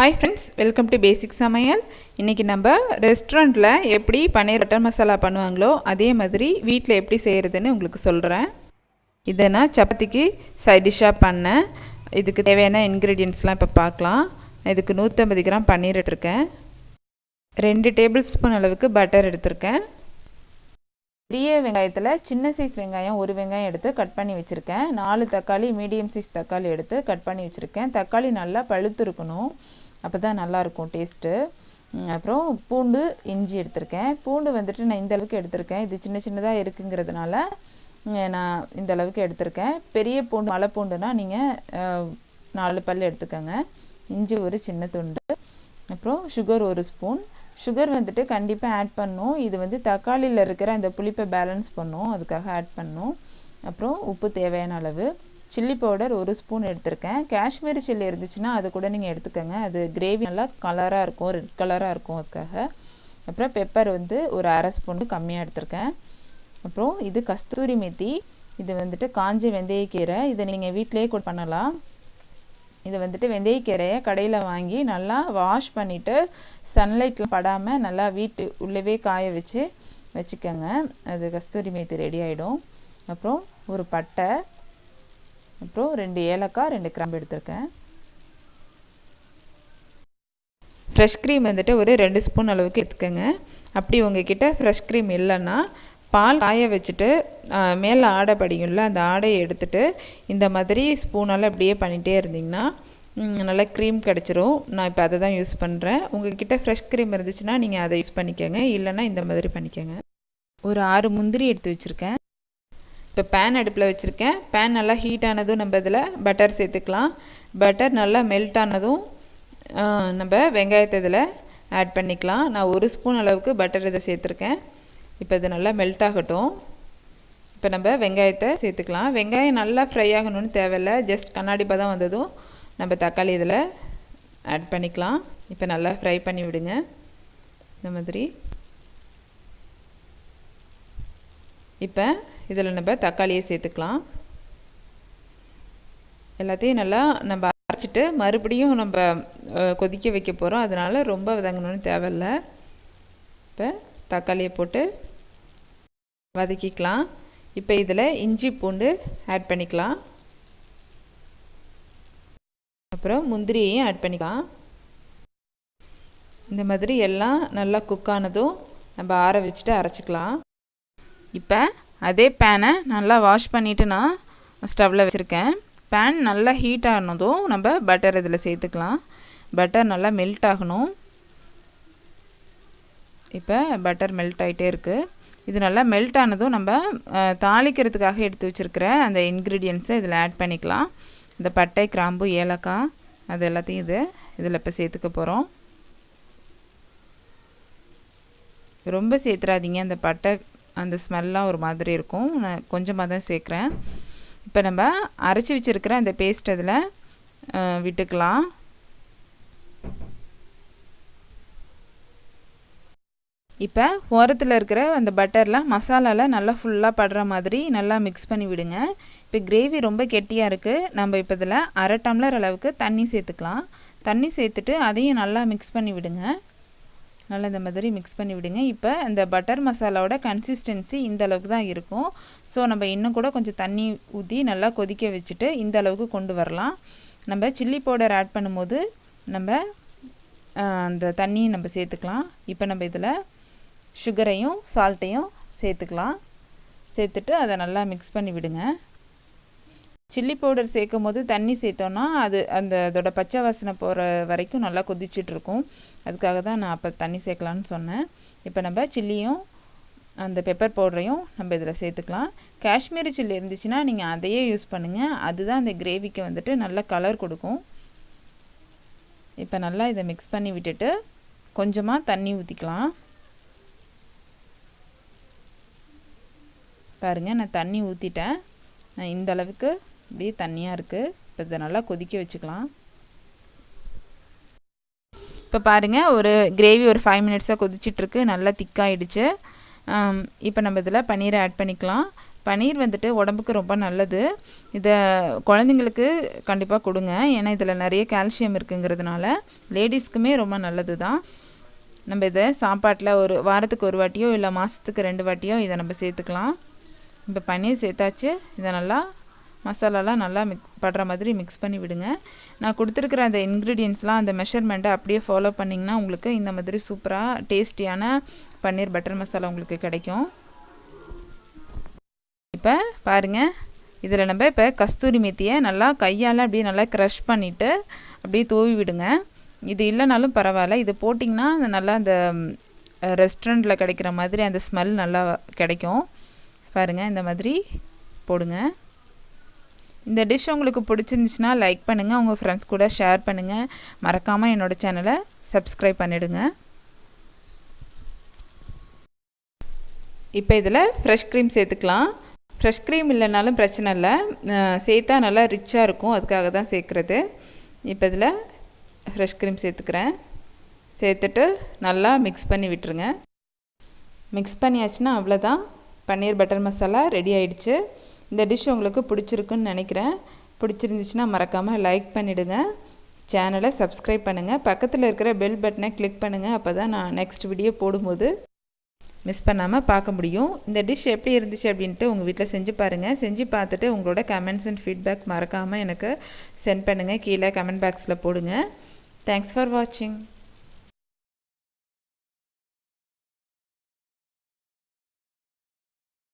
Hi friends, welcome to Basic சமையல். இன்னைக்கு நம்ம ரெஸ்டாரண்ட்ல எப்படி பன்னீர் பட்டர் மசாலா பண்ணுவாங்களோ அதே மாதிரி வீட்ல எப்படி செய்யறதுன்னு உங்களுக்கு சொல்றேன். இத நான் சப்பாத்திக்கு சைடு டிஷ்ஷா பண்ணேன். இதுக்கு தேவையான இன்கிரிடியன்ட்ஸ்லாம் இப்ப பார்க்கலாம். இதுக்கு 150 கிராம் பன்னீர் எடுத்துர்க்கேன். 2 டேபிள்ஸ்பூன் அளவுக்கு பட்டர் எடுத்துர்க்கேன். பெரிய வெங்காயத்துல சின்ன சைஸ் வெங்காயம் ஒரு வெங்காயம் எடுத்து கட் பண்ணி வச்சிருக்கேன். 4 தக்காளி மீடியம் சைஸ் தக்காளி எடுத்து கட் பண்ணி வச்சிருக்கேன். தக்காளி நல்லா பழுத்து இருக்கணும். அப்பதான் நல்லா இருக்கும் டேஸ்ட். அப்புறம் பூண்டு இஞ்சி எடுத்துர்க்கேன். பூண்டு வந்துட்டு நான் இந்த அளவுக்கு எடுத்துர்க்கேன். இது சின்ன சின்னதா இருக்குங்கிறதுனால நான் இந்த அளவுக்கு எடுத்துர்க்கேன். பெரிய பூண்டு மலை பூண்டுனா நீங்க 4 பல் எடுத்துக்கங்க. இஞ்சி ஒரு சின்ன துண்டு. அப்புறம் சுகர் 1 ஸ்பூன். சுகர் வந்துட்டு கண்டிப்பா ஆட் பண்ணனும். இது வந்து தக்காளில இருக்கிற அந்த புளிப்பை பேலன்ஸ் பண்ணும். அதுக்காக ஆட் பண்ணனும். அப்புறம் உப்பு தேவையான அளவு. சில்லி பவுடர் 1 ஸ்பூன் எடுத்துர்க்கேன். காஷ்மீரி சில்லி இருந்துச்சுனா அது கூட நீங்க எடுத்துக்கங்க. அது கிரேவி நல்லா கலரா இருக்கும், ரெட் கலரா இருக்கும் அதுக்காக. அப்புறம் பெப்பர் வந்து ஒரு 1/2 ஸ்பூன் கம்மியா எடுத்துர்க்கேன். அப்புறம் இது கஸ்தூரி மெத்தி. இது வந்துட்டு காஞ்ச வெந்தயக்கீரை. இத நீங்க வீட்லயே கூட பண்ணலாம். இது வந்துட்டு வெந்தயக்கீரையை கடையில வாங்கி நல்லா வாஷ் பண்ணிட்டு சன்லைட்ல படாம நல்லா வீட்டு உள்ளவே காய வச்சுக்கங்க. அது கஸ்தூரி மேத்தி ரெடி ஆயிடும். அப்புறம் ஒரு பட்டை, அப்புறம் 2 ஏலக்காய் 2 கிராம்பு எடுத்துர்க்கேன். ஃப்ரெஷ் க்ரீம் வந்துட்டு ஒரு 2 ஸ்பூன் அளவுக்கு எடுத்துக்கங்க. அப்படி உங்ககிட்ட ஃப்ரெஷ் க்ரீம் இல்லைன்னா பால் காய வச்சுட்டு மேலே ஆடை படியும்ல அந்த ஆடையை எடுத்துட்டு இந்த மாதிரி ஸ்பூனால் அப்படியே பண்ணிகிட்டே இருந்தீங்கன்னா நல்லா க்ரீம் கிடச்சிரும். நான் இப்போ அதை தான் யூஸ் பண்ணுறேன். உங்கள்கிட்ட ஃப்ரெஷ் க்ரீம் இருந்துச்சுன்னா நீங்கள் அதை யூஸ் பண்ணிக்கோங்க, இல்லைன்னா இந்த மாதிரி பண்ணிக்கோங்க. ஒரு 6 முந்திரி எடுத்து வச்சுருக்கேன். இப்போ பேன் அடுப்பில் வச்சுருக்கேன். பேன் நல்லா ஹீட் ஆனதும் நம்ம இதில் பட்டர் சேர்த்துக்கலாம். பட்டர் நல்லா மெல்ட் ஆனதும் நம்ம வெங்காயத்தை இதில் ஆட் பண்ணிக்கலாம். நான் 1 ஸ்பூன் அளவுக்கு பட்டர் இதை சேர்த்துருக்கேன். இப்போ இது நல்லா மெல்ட் ஆகட்டும். இப்போ நம்ம வெங்காயத்தை சேர்த்துக்கலாம். வெங்காயம் நல்லா ஃப்ரை ஆகணும்னு தேவையில்லை. ஜஸ்ட் கண்ணாடி பதம் வந்ததும் நம்ம தக்காளி இதில் ஆட் பண்ணிக்கலாம். இப்போ நல்லா ஃப்ரை பண்ணி விடுங்க. இந்த மாதிரி இப்போ இதில் நம்ம தக்காளியை சேர்த்துக்கலாம். எல்லாத்தையும் நல்லா நம்ம அரைச்சிட்டு மறுபடியும் நம்ம கொதிக்க வைக்க போகிறோம். அதனால ரொம்ப வதங்கணும்னு தேவையில்லை. இப்போ தக்காளியை போட்டு வதக்கிக்கலாம். இப்போ இதில் இஞ்சி பூண்டு ஆட் பண்ணிக்கலாம். அப்புறம் முந்திரியையும் ஆட் பண்ணிக்கலாம். இந்த மாதிரி எல்லாம் நல்லா குக் ஆனதும் நம்ம ஆற வச்சுட்டு அரைச்சிக்கலாம். இப்போ அதே பேனை நல்லா வாஷ் பண்ணிவிட்டு நான் ஸ்டவ்வில் வச்சுருக்கேன். பேன் நல்லா ஹீட் ஆனதும் நம்ம பட்டர் இதில் சேர்த்துக்கலாம். பட்டர் நல்லா மெல்ட் ஆகணும். இப்போ பட்டர் மெல்ட் ஆகிட்டே இருக்குது. இது நல்லா மெல்ட் ஆனதும் நம்ம தாளிக்கிறதுக்காக எடுத்து வச்சுருக்கிற அந்த இன்க்ரீடியன்ட்ஸை இதில் ஆட் பண்ணிக்கலாம். இந்த பட்டை கிராம்பு ஏலக்காய் அது எல்லாத்தையும் இதில் இப்போ சேர்த்துக்க போகிறோம். ரொம்ப சேர்த்துறாதீங்க. அந்த பட்டை அந்த ஸ்மெல்லாம் ஒரு மாதிரி இருக்கும். நான் கொஞ்சமாக தான் சேர்க்குறேன். இப்போ நம்ம அரைச்சி வச்சுருக்கிற அந்த பேஸ்ட் அதில் விட்டுக்கலாம். இப்போ ஓரத்தில் இருக்கிற அந்த பட்டர்லாம் மசாலாவில் நல்லா ஃபுல்லாக படுற மாதிரி நல்லா மிக்ஸ் பண்ணி விடுங்க. இப்போ கிரேவி ரொம்ப கெட்டியாக இருக்குது. நம்ம இப்போ இதில் 1/2 டம்ளர் அளவுக்கு தண்ணி சேர்த்துக்கலாம். தண்ணி சேர்த்துட்டு அதையும் நல்லா மிக்ஸ் பண்ணி விடுங்க. நல்லா இந்த மாதிரி மிக்ஸ் பண்ணி விடுங்க. இப்போ இந்த பட்டர் மசாலாவோட கன்சிஸ்டன்சி இந்த அளவுக்கு தான் இருக்கும். ஸோ நம்ம இன்னும் கூட கொஞ்சம் தண்ணி ஊற்றி நல்லா கொதிக்க வச்சுட்டு இந்த அளவுக்கு கொண்டு வரலாம். நம்ம சில்லி பவுடர் ஆட் பண்ணும்போது நம்ம அந்த தண்ணியை நம்ம சேர்த்துக்கலாம். இப்போ நம்ம இதில் சுகரையும் சால்ட்டையும் சேர்த்துக்கலாம். சேர்த்துட்டு அதை நல்லா மிக்ஸ் பண்ணி விடுங்க. சில்லி பவுடர் சேர்க்கும் போது தண்ணி சேர்த்தோன்னா அதோட பச்சை வாசனை போகிற வரைக்கும் நல்லா கொதிச்சிட்ருக்கும். அதுக்காக தான் நான் அப்போ தண்ணி சேர்க்கலான்னு சொன்னேன். இப்போ நம்ம சில்லியும் அந்த பெப்பர் பவுடரையும் நம்ம இதில் சேர்த்துக்கலாம். காஷ்மீரி சில்லி இருந்துச்சுன்னா நீங்கள் அதையே யூஸ் பண்ணுங்கள். அதுதான் அந்த கிரேவிக்கு வந்துட்டு நல்ல கலர் கொடுக்கும். இப்போ நல்லா இதை மிக்ஸ் பண்ணி விட்டுட்டு கொஞ்சமாக தண்ணி ஊற்றிக்கலாம். பாருங்கள், நான் தண்ணி ஊற்றிட்டேன். இந்த அளவுக்கு அப்படியே தண்ணியாக இருக்குது. இப்போ இதை நல்லா கொதிக்க வச்சுக்கலாம். இப்போ பாருங்கள், ஒரு கிரேவி ஒரு 5 மினிட்ஸாக கொதிச்சிட்ருக்கு. நல்லா திக்காகிடுச்சு. இப்போ நம்ம இதில் பன்னீரை ஆட் பண்ணிக்கலாம். பன்னீர் வந்துட்டு உடம்புக்கு ரொம்ப நல்லது. இதை குழந்தைங்களுக்கு கண்டிப்பாக கொடுங்க. ஏன்னா இதில் நிறைய கால்சியம் இருக்குங்கிறதுனால லேடிஸ்க்குமே ரொம்ப நல்லது தான். நம்ம இதை சாப்பாட்டில் ஒரு வாரத்துக்கு ஒரு வாட்டியோ இல்லை மாதத்துக்கு 2 வாட்டியோ இதை நம்ம சேர்த்துக்கலாம். இப்போ பன்னீர் சேர்த்தாச்சு. இதை நல்லா மசாலாலாம் நல்லா படுற மாதிரி மிக்ஸ் பண்ணி விடுங்க. நான் கொடுத்துருக்குற அந்த இன்க்ரீடியன்ட்ஸ்லாம் அந்த மெஷர்மெண்ட்டை அப்படியே ஃபாலோ பண்ணிங்கன்னா உங்களுக்கு இந்த மாதிரி சூப்பராக டேஸ்டியான பன்னீர் பட்டர் மசாலா உங்களுக்கு கிடைக்கும். இப்போ பாருங்கள், இதில் நம்ம இப்போ கஸ்தூரி மெத்தியை நல்லா கையால் அப்படியே நல்லா க்ரஷ் பண்ணிவிட்டு அப்படியே தூவி விடுங்க. இது இல்லைனாலும் பரவாயில்ல, இது போட்டிங்கன்னா நல்லா அந்த ரெஸ்டாரண்ட்டில் கிடைக்கிற மாதிரி அந்த ஸ்மெல் நல்லா கிடைக்கும். பாருங்கள், இந்த மாதிரி போடுங்க. இந்த டிஷ் உங்களுக்கு பிடிச்சிருந்துச்சுன்னா லைக் பண்ணுங்கள், உங்கள் ஃப்ரெண்ட்ஸ் கூட ஷேர் பண்ணுங்கள். மறக்காமல் என்னோடய சேனலை சப்ஸ்கிரைப் பண்ணிவிடுங்க. இப்போ இதில் ஃப்ரெஷ் க்ரீம் சேர்த்துக்கலாம். ஃப்ரெஷ் க்ரீம் இல்லைனாலும் பிரச்சனை இல்லை, சேர்த்தா நல்லா ரிச்சாக இருக்கும், அதுக்காக தான் சேர்க்குறது. இப்போ இதில் ஃப்ரெஷ் க்ரீம் சேர்த்துக்கிறேன். சேர்த்துட்டு நல்லா மிக்ஸ் பண்ணி விட்டுருங்க. மிக்ஸ் பண்ணியாச்சுன்னா அவ்வளோதான், பன்னீர் பட்டர் மசாலா ரெடி ஆயிடுச்சு. இந்த டிஷ் உங்களுக்கு பிடிச்சிருக்குன்னு நினைக்கிறேன். பிடிச்சிருந்துச்சுன்னா மறக்காமல் லைக் பண்ணிவிடுங்க, சேனலை சப்ஸ்கிரைப் பண்ணுங்கள், பக்கத்தில் இருக்கிற பெல் பட்டனை கிளிக் பண்ணுங்கள். அப்போ தான் நான் நெக்ஸ்ட் வீடியோ போடும்போது மிஸ் பண்ணாமல் பார்க்க முடியும். இந்த டிஷ் எப்படி இருந்துச்சு அப்படின்ட்டு உங்கள் வீட்டில் செஞ்சு பாருங்கள். செஞ்சு பார்த்துட்டு உங்களோட கமெண்ட்ஸ் அண்ட் ஃபீட்பேக் மறக்காமல் எனக்கு சென்ட் பண்ணுங்கள். கீழே கமெண்ட் பாக்ஸில் போடுங்க. தேங்க்ஸ் ஃபார் வாட்சிங்.